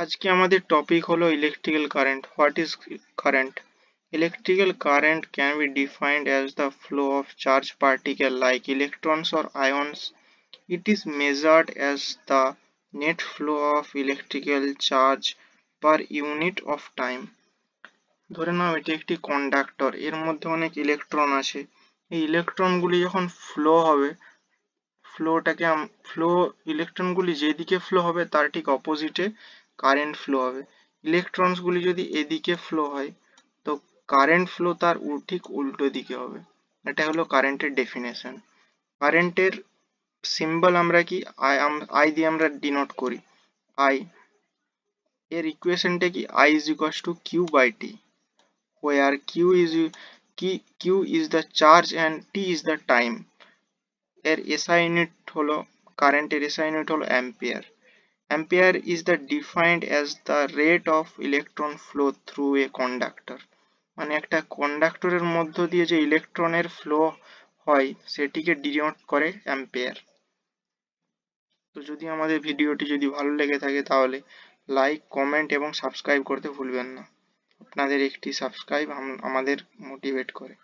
আজকে আমাদের টপিক হলো electrical current. What is current? Electrical current can be defined as the flow of charged particles like electrons or ions. It is measured as the net flow of electrical charge per unit of time. ধরে নাও এটি একটি conductor, এর মধ্যে অনেক electron আছে। এই ইলেকট্রনগুলি যখন flow হবে, ফ্লো ইলেকট্রনগুলি যেদিকে ফ্লো হবে তার ঠিক অপোজিটে কারেন্ট ফ্লো হবে। ইলেকট্রনসগুলি যদি এদিকে ফ্লো হয় তো কারেন্ট ফ্লো তার ঠিক উল্টো দিকে হবে। এটা হলো কারেন্টের ডেফিনেশন। কারেন্টের সিম্বল আমরা কি আই দিয়ে আমরা ডিনোট করি। আই এর ইকুয়েশনটা কি? I is equals to Q by T, where q is the charge and t is the time. এর এসআই ইউনিট হলো, কারেন্টের এসআই ইউনিট হলো ampere. Ampere is the defined as the rate of electron flow through a conductor. মানে একটা কন্ডাক্টরের মধ্য দিয়ে যে ইলেকট্রনের ফ্লো হয় সেটিকে ডিনোট করে অ্যাম্পিয়ার। তো যদি আমাদের ভিডিওটি যদি ভালো লেগে থাকে তাহলে লাইক, কমেন্ট এবং সাবস্ক্রাইব করতে ভুলবেন না। আপনাদের একটি সাবস্ক্রাইব আমাদের মোটিভেট করে।